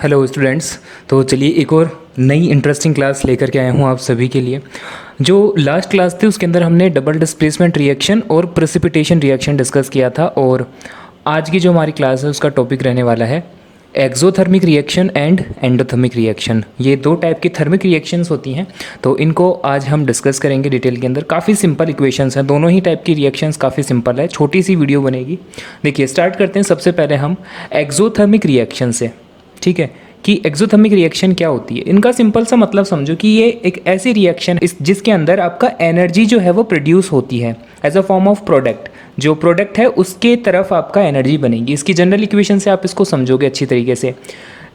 Hello students. तो चलिए एक और नई इंटरेस्टिंग क्लास लेकर के आया हूँ आप सभी के लिए। जो लास्ट क्लास थी उसके अंदर हमने डबल डिस्प्लेसमेंट रिएक्शन और प्रेसिपिटेशन रिएक्शन डिस्कस किया था, और आज की जो हमारी क्लास है उसका टॉपिक रहने वाला है exothermic reaction and endothermic reaction. ये दो टाइप की थर्मिक रिएक्शंस होती हैं, तो इनको आज हम डिस्कस करेंगे डिटेल के अंदर। काफ़ी सिंपल इक्वेशंस हैं, दोनों ही टाइप की रिएक्शंस काफ़ी सिंपल है, छोटी सी वीडियो बनेगी। देखिए स्टार्ट करते हैं सबसे पहले हम एक्सोथर्मिक रिएक्शन से। ठीक है कि एक्सोथर्मिक रिएक्शन क्या होती है। इनका सिंपल सा मतलब समझो कि ये एक ऐसी रिएक्शन जिसके अंदर आपका एनर्जी जो है वो प्रोड्यूस होती है as a form of product. जो प्रोडक्ट है उसके तरफ आपका एनर्जी बनेगी। इसकी जनरल इक्वेशन से आप इसको समझोगे अच्छी तरीके से।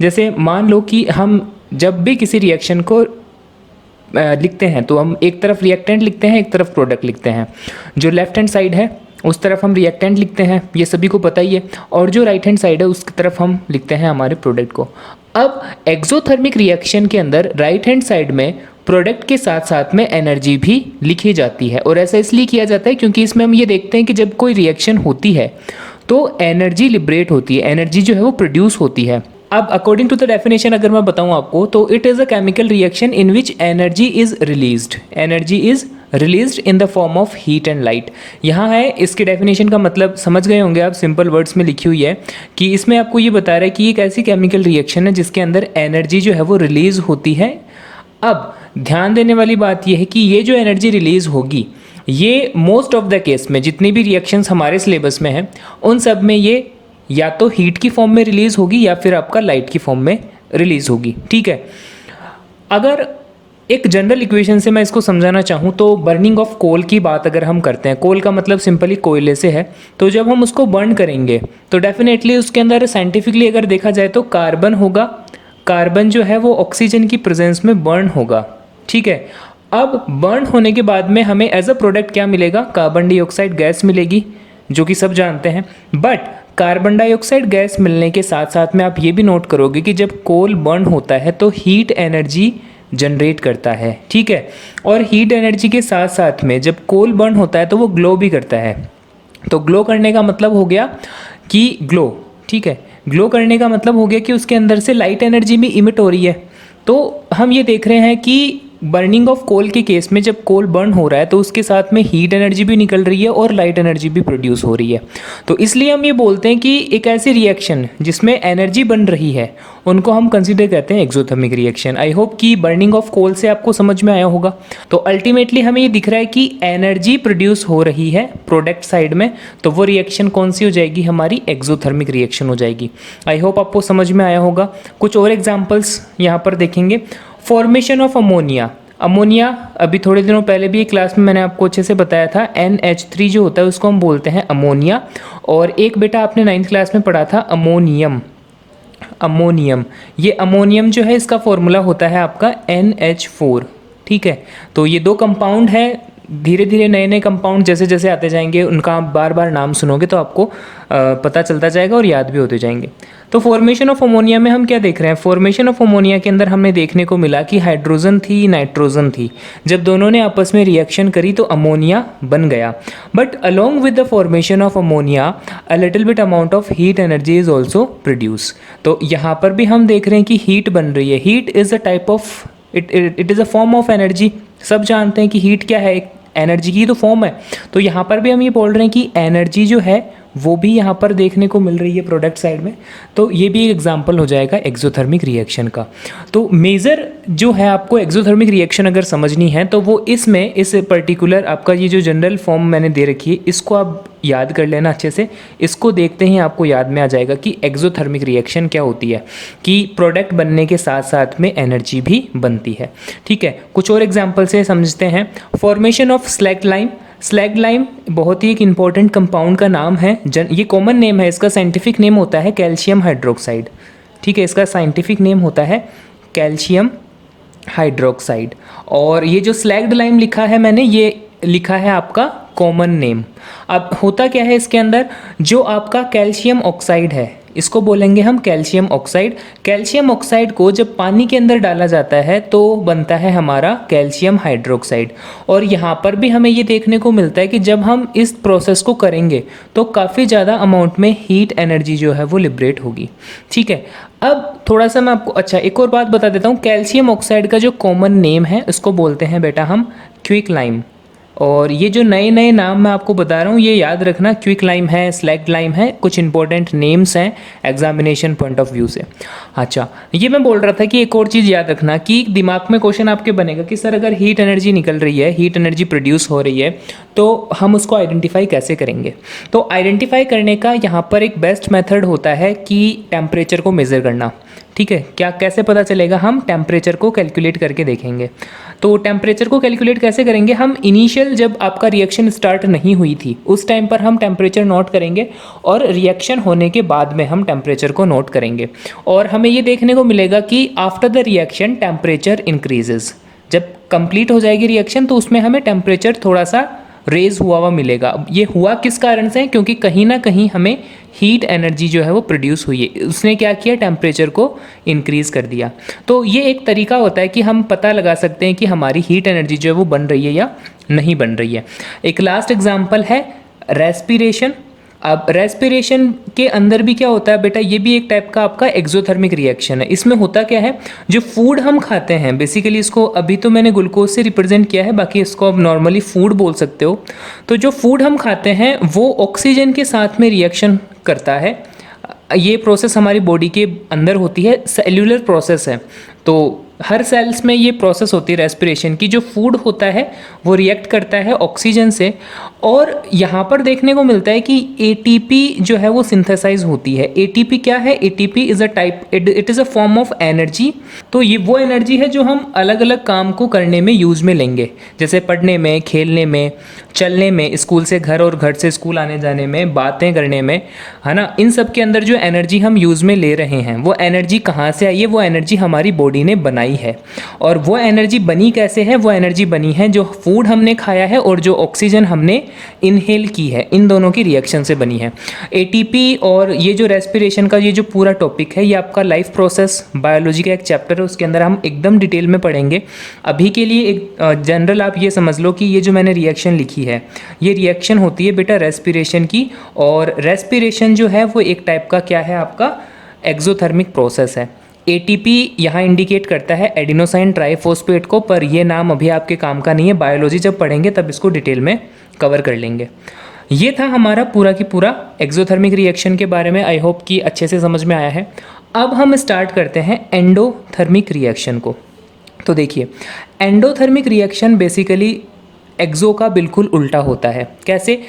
जैसे मान लो कि हम जब भी किसी रिएक्शन को लिखते हैं तो हम एक तरफ रिएक्टेंट लिखते हैं, एक तरफ प्रोडक्ट लिखते हैं। जो लेफ्ट हैंड साइड है उस तरफ हम रिएक्टेंट लिखते हैं, ये सभी को पता ही है, और जो राइट हैंड साइड है उसकी तरफ हम लिखते हैं हमारे प्रोडक्ट को। अब एक्सोथर्मिक रिएक्शन के अंदर राइट हैंड साइड में प्रोडक्ट के साथ साथ में एनर्जी भी लिखी जाती है, और ऐसा इसलिए किया जाता है क्योंकि इसमें हम ये देखते हैं कि जब कोई रिएक्शन होती है तो एनर्जी लिबरेट होती है, एनर्जी जो है वो प्रोड्यूस होती है। अब अकॉर्डिंग टू द डेफिनेशन अगर मैं बताऊं आपको तो it is a chemical reaction in which energy is released. Energy is released in the form of heat and light. यहाँ है इसके डेफिनेशन का मतलब समझ गए होंगे आप, सिंपल वर्ड्स में लिखी हुई है कि इसमें आपको ये बता रहा है कि एक ऐसी केमिकल रिएक्शन है जिसके अंदर एनर्जी जो है वो रिलीज होती है। अब ध्यान देने वाली बात यह है कि ये जो एनर्जी रिलीज होगी ये मोस्ट ऑफ द केस में जितनी भी रिएक्शंस हमारे सिलेबस में हैं उन सब में ये या तो हीट की फॉर्म में रिलीज होगी या फिर आपका लाइट की फॉर्म में रिलीज होगी। ठीक है, अगर एक जनरल इक्वेशन से मैं इसको समझाना चाहूँ तो बर्निंग ऑफ कोल की बात अगर हम करते हैं, कोल का मतलब सिंपली कोयले से है, तो जब हम उसको बर्न करेंगे तो डेफिनेटली उसके अंदर साइंटिफिकली अगर देखा जाए तो कार्बन होगा। कार्बन जो है वो ऑक्सीजन की प्रेजेंस में बर्न होगा। ठीक है, अब बर्न होने के बाद में हमें एज अ प्रोडक्ट क्या मिलेगा, कार्बन डाइऑक्साइड गैस मिलेगी, जो कि सब जानते हैं। बट कार्बन डाइऑक्साइड गैस मिलने के साथ साथ में आप ये भी नोट करोगे कि जब कोल बर्न होता है तो हीट एनर्जी जनरेट करता है। ठीक है, और हीट एनर्जी के साथ साथ में जब कोल बर्न होता है तो वो ग्लो भी करता है। तो ग्लो करने का मतलब हो गया कि ग्लो, ठीक है, ग्लो करने का मतलब हो गया कि उसके अंदर से लाइट एनर्जी भी इमिट हो रही है। तो हम ये देख रहे हैं कि बर्निंग ऑफ कोल के केस में जब कोल बर्न हो रहा है तो उसके साथ में हीट एनर्जी भी निकल रही है और लाइट एनर्जी भी प्रोड्यूस हो रही है। तो इसलिए हम ये बोलते हैं कि एक ऐसी रिएक्शन जिसमें एनर्जी बन रही है उनको हम कंसीडर करते हैं एक्सोथर्मिक रिएक्शन। आई होप कि बर्निंग ऑफ कोल से आपको समझ में आया होगा। तो अल्टीमेटली हमें ये दिख रहा है कि एनर्जी प्रोड्यूस हो रही है प्रोडक्ट साइड में, तो वो रिएक्शन कौन सी हो जाएगी, हमारी एक्सोथर्मिक रिएक्शन हो जाएगी। आई होप आपको समझ में आया होगा। कुछ और एग्जाम्पल्स यहाँ पर देखेंगे। Formation of ammonia. अमोनिया अभी थोड़े दिनों पहले भी एक क्लास में मैंने आपको अच्छे से बताया था, NH3 जो होता है उसको हम बोलते हैं अमोनिया। और एक बेटा आपने 9th क्लास में पढ़ा था अमोनियम। अमोनियम, ये अमोनियम जो है इसका फॉर्मूला होता है आपका NH4। ठीक है, तो ये दो कंपाउंड है। धीरे धीरे नए नए कंपाउंड जैसे जैसे आते जाएंगे उनका आप बार बार नाम सुनोगे तो आपको पता चलता जाएगा और याद भी होते जाएंगे। तो फॉर्मेशन ऑफ अमोनिया में हम क्या देख रहे हैं, फॉर्मेशन ऑफ अमोनिया के अंदर हमने देखने को मिला कि हाइड्रोजन थी, नाइट्रोजन थी। जब दोनों ने आपस में रिएक्शन करी तो अमोनिया बन गया। But along with the formation of ammonia a little bit amount of heat energy is also produce. तो यहाँ पर भी हम देख रहे हैं कि हीट बन रही है। Heat is a type of it is a form of energy. सब जानते हैं कि हीट क्या है, एक एनर्जी की तो फॉर्म है। तो यहाँ पर भी हम ये बोल रहे हैं कि एनर्जी जो है वो भी यहाँ पर देखने को मिल रही है प्रोडक्ट साइड में। तो ये भी एक एग्जांपल हो जाएगा एक्सोथर्मिक रिएक्शन का। तो मेजर जो है आपको एक्सोथर्मिक रिएक्शन अगर समझनी है तो वो इसमें इस पर्टिकुलर आपका ये जो जनरल फॉर्म मैंने दे रखी है इसको आप याद कर लेना अच्छे से। इसको देखते ही आपको याद में आ जाएगा कि एक्सोथर्मिक रिएक्शन क्या होती है, कि प्रोडक्ट बनने के साथ साथ में एनर्जी भी बनती है। ठीक है, कुछ और एग्जाम्पल से समझते हैं। Formation of slag lime. Slag lime बहुत ही एक इंपॉर्टेंट कंपाउंड का नाम है। ये कॉमन नेम है, इसका साइंटिफिक नेम होता है कैल्शियम हाइड्रोक्साइड। ठीक है, इसका साइंटिफिक नेम होता है कैल्शियम हाइड्रोक्साइड। और ये जो स्लैग्ड लाइम लिखा है मैंने, ये लिखा है आपका कॉमन नेम। अब होता क्या है इसके अंदर, जो आपका कैल्शियम ऑक्साइड है इसको बोलेंगे हम कैल्शियम ऑक्साइड। कैल्शियम ऑक्साइड को जब पानी के अंदर डाला जाता है तो बनता है हमारा कैल्शियम हाइड्रोक्साइड। और यहाँ पर भी हमें ये देखने को मिलता है कि जब हम इस प्रोसेस को करेंगे तो काफ़ी ज़्यादा अमाउंट में हीट एनर्जी जो है वो लिबरेट होगी। ठीक है, अब थोड़ा सा मैं आपको अच्छा एक और बात बता देता हूँ। कैल्शियम ऑक्साइड का जो कॉमन नेम है उसको बोलते हैं बेटा हम क्विक लाइम। और ये जो नए नए नाम मैं आपको बता रहा हूँ ये याद रखना, क्विक लाइम है, स्लैग लाइम है, कुछ इंपॉर्टेंट नेम्स हैं एग्जामिनेशन पॉइंट ऑफ व्यू से। अच्छा, ये मैं बोल रहा था कि एक और चीज़ याद रखना कि दिमाग में क्वेश्चन आपके बनेगा कि सर अगर हीट एनर्जी निकल रही है, हीट एनर्जी प्रोड्यूस हो रही है, तो हम उसको आइडेंटिफाई कैसे करेंगे। तो आइडेंटिफाई करने का यहाँ पर एक बेस्ट मेथड होता है कि टेम्परेचर को मेज़र करना। ठीक है, क्या कैसे पता चलेगा, हम टेम्परेचर को कैलकुलेट करके देखेंगे। तो टेम्परेचर को कैलकुलेट कैसे करेंगे, हम इनिशियल जब आपका रिएक्शन स्टार्ट नहीं हुई थी उस टाइम पर हम टेम्परेचर नोट करेंगे और रिएक्शन होने के बाद में हम टेम्परेचर को नोट करेंगे। और हमें ये देखने को मिलेगा कि after the reaction temperature increases. जब कंप्लीट हो जाएगी रिएक्शन तो उसमें हमें टेम्परेचर थोड़ा सा रेज हुआ मिलेगा। ये हुआ किस कारण से, क्योंकि कहीं ना कहीं हमें हीट एनर्जी जो है वो प्रोड्यूस हुई है, उसने क्या किया, टेम्परेचर को इंक्रीज़ कर दिया। तो ये एक तरीका होता है कि हम पता लगा सकते हैं कि हमारी हीट एनर्जी जो है वो बन रही है या नहीं बन रही है। एक लास्ट एग्जांपल है रेस्पिरेशन। अब रेस्पिरेशन के अंदर भी क्या होता है बेटा, ये भी एक टाइप का आपका एक्सोथर्मिक रिएक्शन है। इसमें होता क्या है, जो फूड हम खाते हैं बेसिकली, इसको अभी तो मैंने ग्लूकोज से रिप्रेजेंट किया है, बाकी इसको आप नॉर्मली फूड बोल सकते हो। तो जो फूड हम खाते हैं वो ऑक्सीजन के साथ में रिएक्शन करता है। ये प्रोसेस हमारी बॉडी के अंदर होती है, सेल्यूलर प्रोसेस है। तो हर सेल्स में ये प्रोसेस होती है रेस्पिरेशन की। जो फूड होता है वो रिएक्ट करता है ऑक्सीजन से, और यहाँ पर देखने को मिलता है कि एटीपी जो है वो सिंथेसाइज होती है। एटीपी क्या है, ATP is a type, it is a form of energy. तो ये वो एनर्जी है जो हम अलग अलग काम को करने में यूज़ में लेंगे, जैसे पढ़ने में, खेलने में, चलने में, स्कूल से घर और घर से स्कूल आने जाने में, बातें करने में, है ना। इन सब के अंदर जो एनर्जी हम यूज़ में ले रहे हैं वो एनर्जी कहाँ से आई है, वो एनर्जी हमारी बॉडी ने बनाई है। और वो एनर्जी बनी कैसे है, वो एनर्जी बनी है जो फूड हमने खाया है और जो ऑक्सीजन हमने इनहेल की है, इन दोनों की रिएक्शन से बनी है एटीपी। और ये जो रेस्पिरेशन का ये जो पूरा टॉपिक है ये आपका लाइफ प्रोसेस बायोलॉजी का एक चैप्टर है, उसके अंदर हम एकदम डिटेल में पढ़ेंगे। अभी के लिए एक जनरल आप ये समझ लो कि ये जो मैंने रिएक्शन लिखी है ये रिएक्शन होती है बेटा रेस्पिरेशन की। और रेस्पिरेशन जो है वो एक टाइप का क्या है, आपका एक्सोथर्मिक प्रोसेस है। एटीपी यहाँ इंडिकेट करता है एडिनोसाइन ट्राइफॉस्फेट को, पर ये नाम अभी आपके काम का नहीं है, बायोलॉजी जब पढ़ेंगे तब इसको डिटेल में कवर कर लेंगे। ये था हमारा पूरा की पूरा एक्सोथर्मिक रिएक्शन के बारे में। आई होप कि अच्छे से समझ में आया है। अब हम स्टार्ट करते हैं एंडोथर्मिक रिएक्शन को। तो देखिए, एंडोथर्मिक रिएक्शन बेसिकली एक्सो का बिल्कुल उल्टा होता है। कैसे,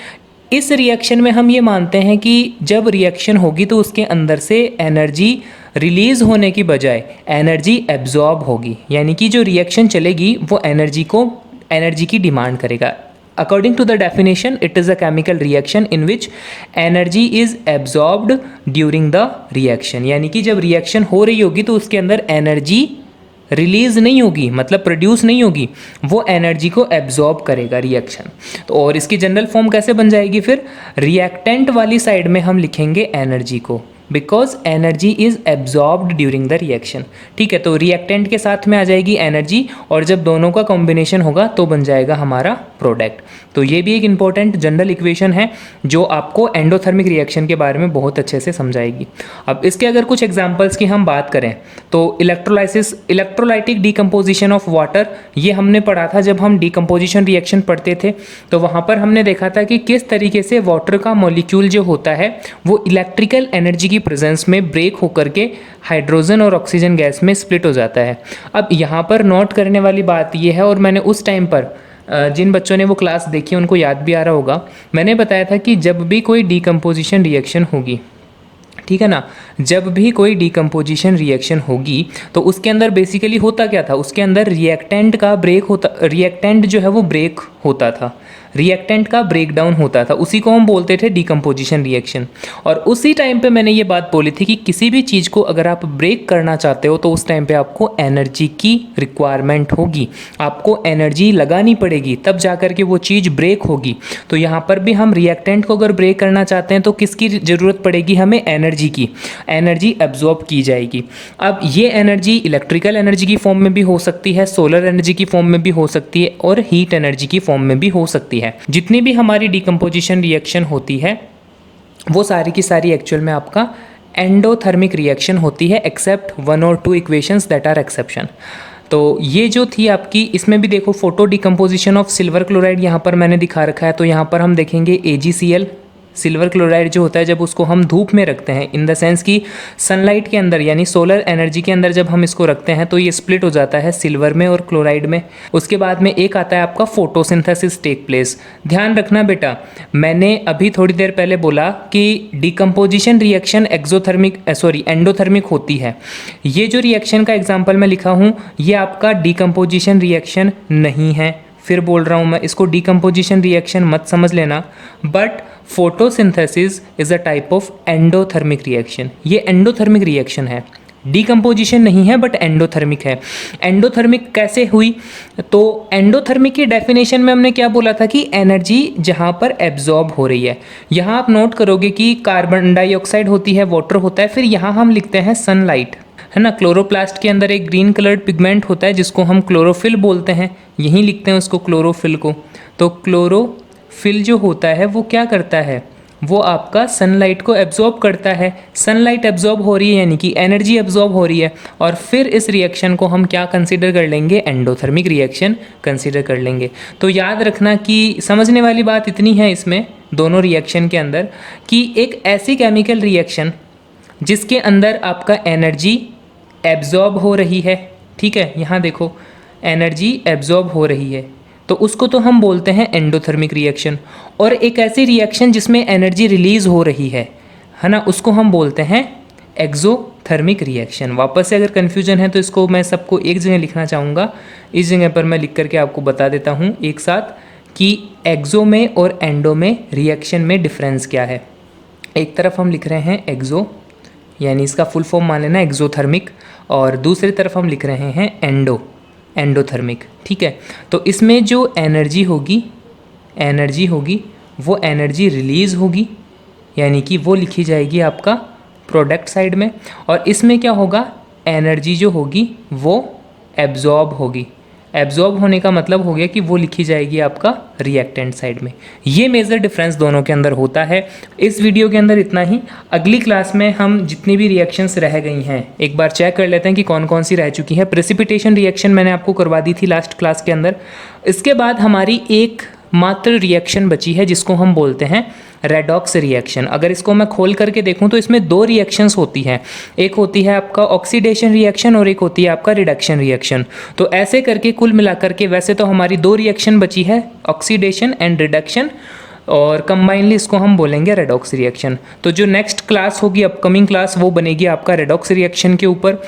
इस रिएक्शन में हम ये मानते हैं कि जब रिएक्शन होगी तो उसके अंदर से एनर्जी रिलीज़ होने की बजाय एनर्जी एब्जॉर्ब होगी, यानी कि जो रिएक्शन चलेगी वो एनर्जी की डिमांड करेगा। According to the definition, it is a chemical reaction in which energy is absorbed during the reaction. यानी कि जब रिएक्शन हो रही होगी तो उसके अंदर एनर्जी रिलीज़ नहीं होगी, मतलब प्रोड्यूस नहीं होगी, वो एनर्जी को एब्जॉर्ब करेगा रिएक्शन। तो और इसकी जनरल फॉर्म कैसे बन जाएगी, फिर रिएक्टेंट वाली साइड में हम लिखेंगे एनर्जी को, because energy is absorbed during the reaction. ठीक है, तो रिएक्टेंट के साथ में आ जाएगी एनर्जी, और जब दोनों का कॉम्बिनेशन होगा तो बन जाएगा हमारा प्रोडक्ट। तो ये भी एक इंपॉर्टेंट जनरल इक्वेशन है जो आपको एंडोथर्मिक रिएक्शन के बारे में बहुत अच्छे से समझाएगी। अब इसके अगर कुछ एग्जांपल्स की हम बात करें तो इलेक्ट्रोलाइटिक डिकम्पोजिशन ऑफ वाटर, ये हमने पढ़ा था जब हम डिकम्पोजिशन रिएक्शन पढ़ते थे। तो वहाँ पर हमने देखा था कि किस तरीके से वाटर का मॉलिक्यूल जो होता है वो इलेक्ट्रिकल एनर्जी की प्रेजेंस में ब्रेक होकर के हाइड्रोजन और ऑक्सीजन गैस में स्प्लिट हो जाता है। अब यहाँ पर नोट करने वाली बात यह है, और मैंने उस टाइम पर जिन बच्चों ने वो क्लास देखी उनको याद भी आ रहा होगा, मैंने बताया था कि जब भी कोई डिकम्पोजिशन रिएक्शन होगी, ठीक है ना, जब भी कोई डिकम्पोजिशन रिएक्शन होगी तो उसके अंदर बेसिकली होता क्या था, उसके अंदर रिएक्टेंट जो है वो ब्रेक होता था। रिएक्टेंट का ब्रेकडाउन होता था, उसी को हम बोलते थे डिकम्पोजिशन रिएक्शन। और उसी टाइम पे मैंने ये बात बोली थी कि किसी भी चीज़ को अगर आप ब्रेक करना चाहते हो तो उस टाइम पे आपको एनर्जी की रिक्वायरमेंट होगी, आपको एनर्जी लगानी पड़ेगी, तब जा कर के वो चीज़ ब्रेक होगी। तो यहाँ पर भी हम रिएक्टेंट को अगर ब्रेक करना चाहते हैं तो किसकी ज़रूरत पड़ेगी, हमें एनर्जी की, एनर्जी एब्जॉर्ब की जाएगी। अब ये एनर्जी इलेक्ट्रिकल एनर्जी की फॉर्म में भी हो सकती है, सोलर एनर्जी की फॉर्म में भी हो सकती है और हीट एनर्जी की फॉर्म में भी हो सकती है। जितनी भी हमारी डिकम्पोजिशन रिएक्शन होती है वो सारी की सारी एक्चुअल में आपका एंडोथर्मिक रिएक्शन होती है, एक्सेप्ट 1 और 2 इक्वेशंस दैट आर एक्सेप्शन। तो ये जो थी आपकी, इसमें भी देखो photo decomposition of silver chloride यहाँ पर मैंने दिखा रखा है। तो यहाँ पर हम देखेंगे AgCl, सिल्वर क्लोराइड जो होता है जब उसको हम धूप में रखते हैं, इन द सेंस कि सनलाइट के अंदर यानी सोलर एनर्जी के अंदर जब हम इसको रखते हैं तो ये स्प्लिट हो जाता है सिल्वर में और क्लोराइड में। उसके बाद में एक आता है आपका फोटोसिंथेसिस टेक प्लेस। ध्यान रखना बेटा, मैंने अभी थोड़ी देर पहले बोला कि डिकम्पोजिशन रिएक्शन एंडोथर्मिक होती है। ये जो रिएक्शन का एग्जाम्पल मैं लिखा हूँ ये आपका डिकम्पोजिशन रिएक्शन नहीं है। फिर बोल रहा हूँ मैं, इसको डिकम्पोजिशन रिएक्शन मत समझ लेना, but photosynthesis is a type of endothermic reaction. ये एंडोथर्मिक रिएक्शन है, डिकम्पोजिशन नहीं है बट एंडोथर्मिक है। एंडोथर्मिक कैसे हुई, तो एंडोथर्मिक की डेफिनेशन में हमने क्या बोला था कि एनर्जी जहाँ पर एब्जॉर्ब हो रही है। यहाँ आप नोट करोगे कि कार्बन डाइऑक्साइड होती है, वाटर होता है, फिर यहाँ हम लिखते हैं सनलाइट, है ना। क्लोरोप्लास्ट के अंदर एक ग्रीन कलर्ड पिगमेंट होता है जिसको हम क्लोरोफिल बोलते हैं, यहीं लिखते हैं उसको क्लोरोफिल को। तो क्लोरोफिल जो होता है वो क्या करता है, वो आपका सनलाइट को एब्जॉर्ब करता है। सनलाइट एब्जॉर्ब हो रही है यानी कि एनर्जी एब्जॉर्ब हो रही है, और फिर इस रिएक्शन को हम क्या कंसीडर कर लेंगे, एंडोथर्मिक रिएक्शन कंसीडर कर लेंगे। तो याद रखना कि समझने वाली बात इतनी है इसमें दोनों रिएक्शन के अंदर कि एक ऐसी केमिकल रिएक्शन जिसके अंदर आपका एनर्जी एब्जॉर्ब हो रही है, ठीक है, यहाँ देखो एनर्जी एब्जॉर्ब हो रही है, तो उसको तो हम बोलते हैं एंडोथर्मिक रिएक्शन। और एक ऐसी रिएक्शन जिसमें एनर्जी रिलीज हो रही है ना, उसको हम बोलते हैं एक्सोथर्मिक रिएक्शन। वापस से अगर कन्फ्यूजन है तो इसको मैं सबको एक जगह लिखना चाहूँगा, इस जगह पर मैं लिख करके आपको बता देता हूँ एक साथ कि एक्सो में और एंडो में रिएक्शन में डिफरेंस क्या है। एक तरफ हम लिख रहे हैं एक्सो यानी इसका फुल फॉर्म मान लेना एक्सोथर्मिक, और दूसरी तरफ हम लिख रहे हैं एंडोथर्मिक, ठीक है। तो इसमें जो एनर्जी होगी वो एनर्जी रिलीज़ होगी, यानी कि वो लिखी जाएगी आपका प्रोडक्ट साइड में, और इसमें क्या होगा, एनर्जी जो होगी वो एब्जॉर्ब होगी। एब्जॉर्ब होने का मतलब हो गया कि वो लिखी जाएगी आपका रिएक्टेंट साइड में। ये मेजर डिफरेंस दोनों के अंदर होता है। इस वीडियो के अंदर इतना ही। अगली क्लास में हम जितनी भी रिएक्शंस रह गई हैं एक बार चेक कर लेते हैं कि कौन कौन सी रह चुकी है। प्रेसिपिटेशन रिएक्शन मैंने आपको करवा दी थी लास्ट क्लास के अंदर। इसके बाद हमारी एक मात्र रिएक्शन बची है जिसको हम बोलते हैं रेडॉक्स रिएक्शन। अगर इसको मैं खोल करके देखूं तो इसमें दो रिएक्शंस होती हैं, एक होती है आपका ऑक्सीडेशन रिएक्शन और एक होती है आपका रिडक्शन रिएक्शन। तो ऐसे करके कुल मिलाकर के वैसे तो हमारी दो रिएक्शन बची है, ऑक्सीडेशन एंड रिडक्शन, और कंबाइनली इसको हम बोलेंगे रेडॉक्स रिएक्शन। तो जो नेक्स्ट क्लास होगी, अपकमिंग क्लास, वो बनेगी आपका रेडॉक्स रिएक्शन के ऊपर।